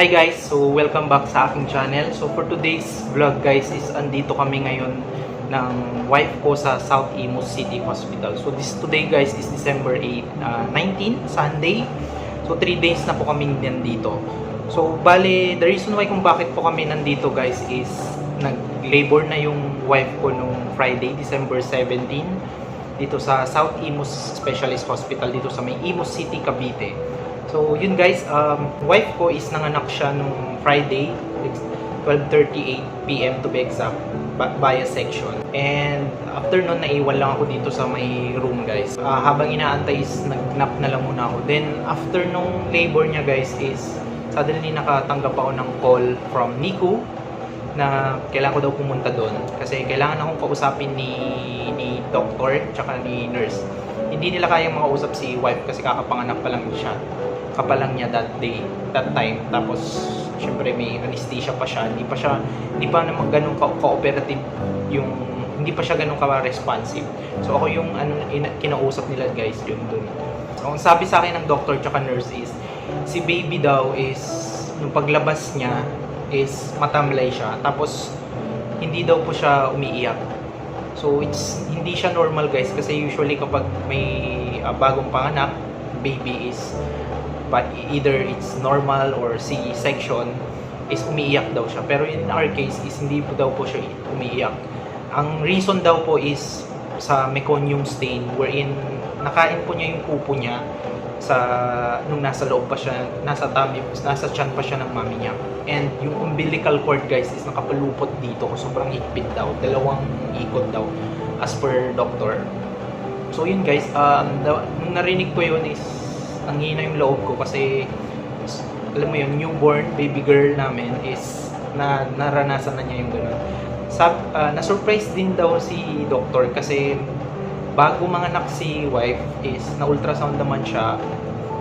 Hi guys! So welcome back sa aking channel. So for today's vlog guys is andito kami ngayon ng wife ko sa South Imus City Hospital. So today guys is December 19, Sunday. So 3 days na po kami nandito. So bale, the reason why kung bakit po kami nandito guys is nag-labor na yung wife ko nung Friday, December 17 dito sa South Imus Specialist Hospital dito sa may Imus City, Cavite. So yun guys, wife ko is nanganak siya nung Friday, 12:38 PM to be exact, via section. And after nun, naiwan lang ako dito sa may room guys. Habang inaantay is nag-nap na lang muna ako. Then after nung labor niya guys is suddenly nakatanggap ako ng call from NICU na kailangan ko daw pumunta doon. Kasi kailangan akong kausapin ni doctor tsaka ni nurse. Hindi nila kayang makausap si wife kasi kakapanganak pa lang siya. Kapalang niya that time. Tapos syempre may anesthesia pa siya. Hindi pa naman ganun ka-cooperative yung, hindi pa siya ganun ka-responsive. So ako yung kinausap nila guys yung dun. So ang sabi sa akin ng doctor tsaka nurse is si baby daw is nung paglabas niya is matamlay siya. Tapos hindi daw po siya umiiyak. So hindi siya normal guys kasi usually kapag may bagong panganak baby is but either it's normal or C-section is umiiyak daw siya. Pero in our case is hindi po daw po siya umiiyak. Ang reason daw po is sa meconium stain wherein nakain po niya yung pupo niya sa nung nasa loob pa siya, nasa tiyan pa siya ng mami niya. And yung umbilical cord guys is nakapalupot dito, sobrang higpit daw, 2 ikot daw as per doctor. So yun guys, nung narinig ko yun is ang hina yung loob ko kasi alam mo yung newborn baby girl namin is naranasan na niya yung gano'n. Na-surprise din daw si doctor kasi bago manganak si wife is na-ultrasound naman siya.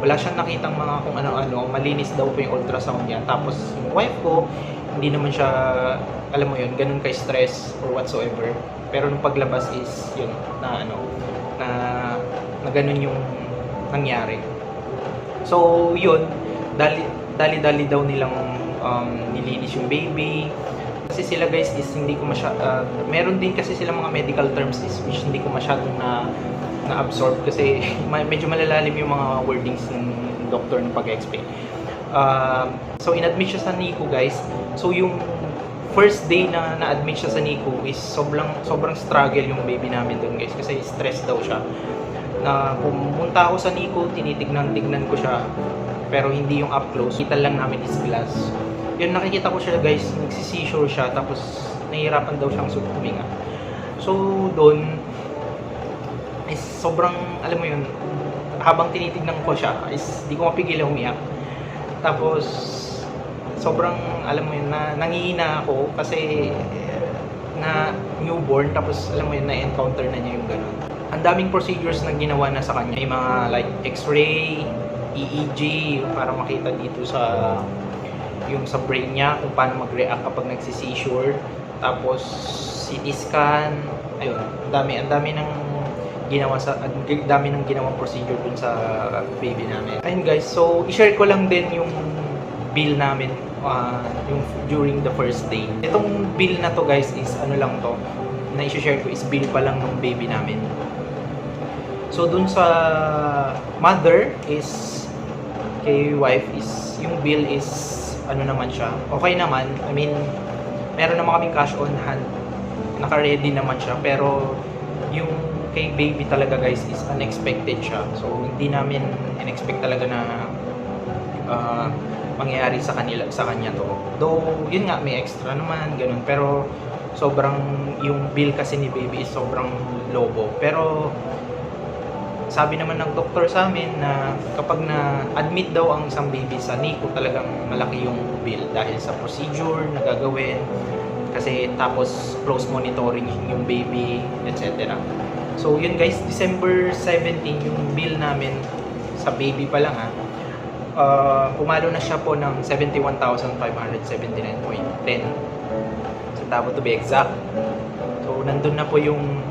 Wala siyang nakitang mga kung ano-ano, malinis daw po yung ultrasound niya. Tapos yung wife ko, hindi naman siya, alam mo yun, ganun ka-stress or whatsoever. Pero nung paglabas is yun, na ganun yung nangyari. So yun, dali-dali daw nilang nilinis yung baby. Kasi sila guys is hindi ko meron din kasi sila mga medical terms is which hindi ko masyadong na-absorb kasi medyo malalalim yung mga wordings ng doctor ng pag-explain. So inadmit siya sa NICU guys. So yung first day na na-admit siya sa NICU is sobrang struggle yung baby namin doon guys kasi stress daw siya. Na pumunta ako sa NICU, tinitignan ko siya pero hindi yung up close, kita lang namin is glass. Yun, nakikita ko siya guys, nagsisisure siya tapos nahihirapan daw siyang huminga. So doon is sobrang, alam mo yun, habang tinitignan ko siya is di ko mapigil umiyak. Tapos sobrang, alam mo yun, nangihina ako kasi na newborn tapos alam mo yun, na-encounter na niya yung ganun. Ang daming procedures na ginawa na sa kanya. May mga like x-ray, EEG, para makita dito sa yung sa brain niya kung paano mag-react kapag nagsi-seizure. Tapos CT scan. Ayun, ang dami ng ginawang procedure dun sa baby namin. Ayun guys, so i-share ko lang din yung bill namin yung during the first day. Itong bill na to guys is ano lang to, na i-share ko is bill pa lang ng baby namin. So dun sa mother is kay wife is yung bill is ano naman siya, okay naman. I mean, meron naman kaming cash on hand, naka-ready naman siya, pero yung kay baby talaga guys is unexpected siya. So hindi namin in-expect talaga na mangyayari sa kanya to. Though yun nga, may extra naman ganun, pero sobrang yung bill kasi ni baby is sobrang lobo. Pero sabi naman ng doktor sa amin na kapag na-admit daw ang isang baby sa NICU, talagang malaki yung bill dahil sa procedure na gagawin kasi tapos close monitoring yung baby, etc. So yun guys, December 17 yung bill namin sa baby pa lang pumalo na siya po ng 71,579.10 centavo to be exact. So nandun na po yung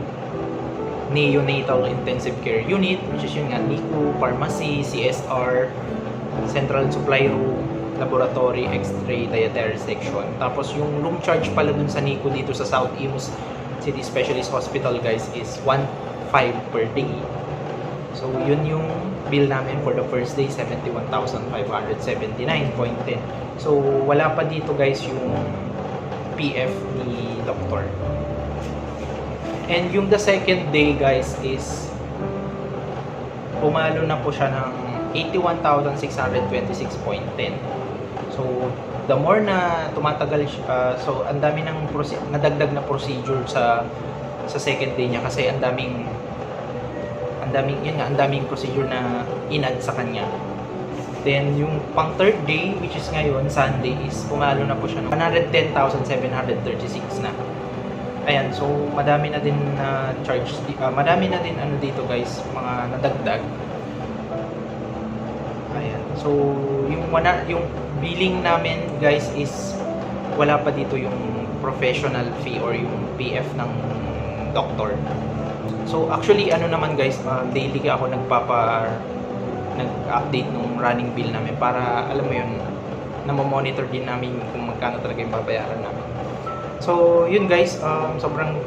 neonatal intensive care unit, which is yun nga, NICU, pharmacy, CSR, central supply room, laboratory, x-ray, dietary section. Tapos yung room charge pala dun sa NICU dito sa South Imus City Specialist Hospital guys is 1.5 per day. So yun yung bill namin for the first day, 71,579.10. So wala pa dito guys yung PF ni doktor. And yung the second day guys is pumalo na po siya ng 81,626.10. So the more na tumatagal siya, so ang dami ng nadagdag na procedure sa second day niya kasi ang daming procedure na in-add sa kanya. Then yung pang third day, which is ngayon Sunday, is pumalo na po siya ng 110,736 na. Ayan, so madami na din na charge, madami na din ano dito guys, mga nadagdag. Ayan, so yung billing namin guys is wala pa dito yung professional fee or yung PF ng doctor. So actually ano naman guys, daily ako nag-update nung running bill namin para alam mo yun, na-monitor din namin kung magkano talaga yung babayaran namin. So, yun guys, sobrang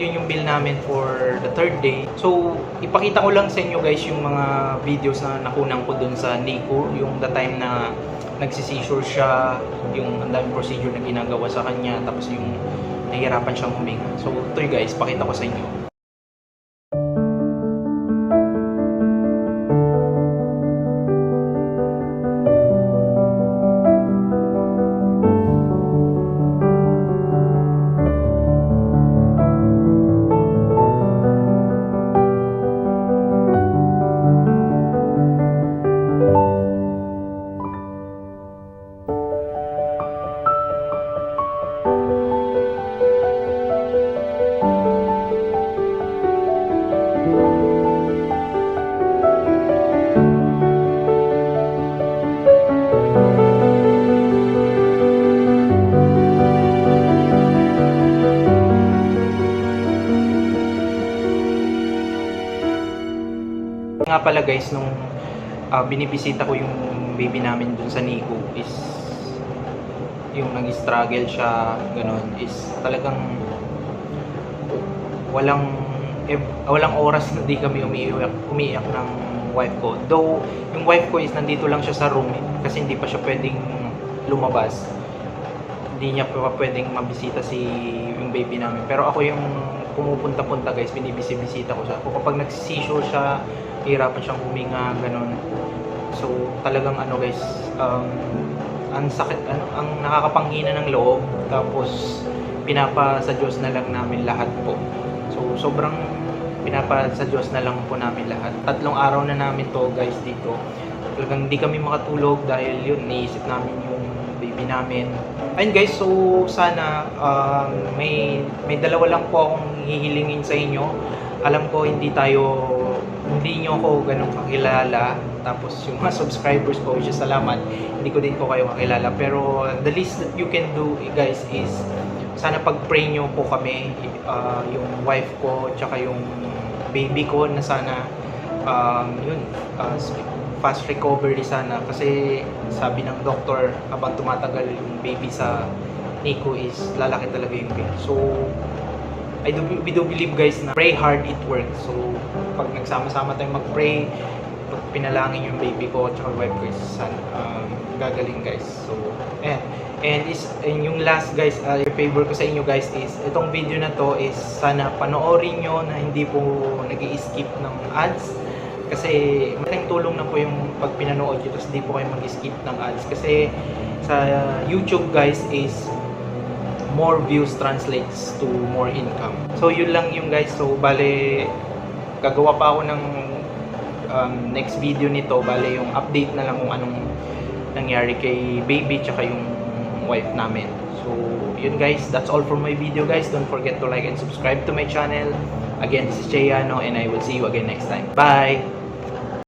yun yung bill namin for the third day. So, ipakita ko lang sa inyo guys yung mga videos na nakunan ko dun sa NICU, yung the time na nagsisisure siya, yung ang daming procedure na ginagawa sa kanya, tapos yung nahihirapan siyang huminga. So, ito guys, pakita ko sa inyo. Nga pala guys, nung binibisita ko yung baby namin dun sa NICU is yung nag-struggle siya, ganun, is talagang walang oras na di kami umiiyak ng wife ko. Though yung wife ko is nandito lang siya sa room kasi hindi pa siya pwedeng lumabas, hindi niya pa pwedeng mabisita yung baby namin. Pero ako yung pumupunta-punta guys, binibisita ko siya. Kung kapag nagsisisure siya, hirapan siyang huminga, ganun. So talagang ano guys, ang sakit, ang nakakapanghina ng loob. Tapos pinapa sa Diyos na lang namin lahat po. So sobrang pinapa sa Diyos na lang po namin lahat. 3 araw na namin to guys dito. Talagang hindi kami makatulog dahil yun, naisip namin yung baby namin. Ayun guys, so sana may dalawa lang po akong hihilingin sa inyo. Alam ko hindi nyo ako ganun kakilala, tapos yung mga subscribers ko, which is salamat, hindi ko din po kayo kakilala, pero the least that you can do guys is sana pag-pray nyo po kami, yung wife ko tsaka yung baby ko, na sana fast recovery sana, kasi sabi ng doctor habang tumatagal yung baby sa NICU is lalaki talaga yung baby. So we do believe guys na pray hard, it works. So pag nagsama-sama tayong mag-pray, pag pinalangin yung baby ko at wife ko, gagaling guys. So and yung last guys, favor ko sa inyo guys is itong video na to is sana panoorin nyo na hindi po nag-i-skip ng ads, kasi malaking tulong na po yung pag pinanood nyo, tapos hindi po kayo mag-skip ng ads, kasi sa YouTube guys is more views translates to more income. So yun lang yung guys. So bale gagawa pa ako ng next video nito, bale yung update na lang kung anong nangyari kay baby tsaka yung wife namin. So yun guys, that's all for my video guys. Don't forget to like and subscribe to my channel. Again, this is Cheyano and I will see you again next time. Bye!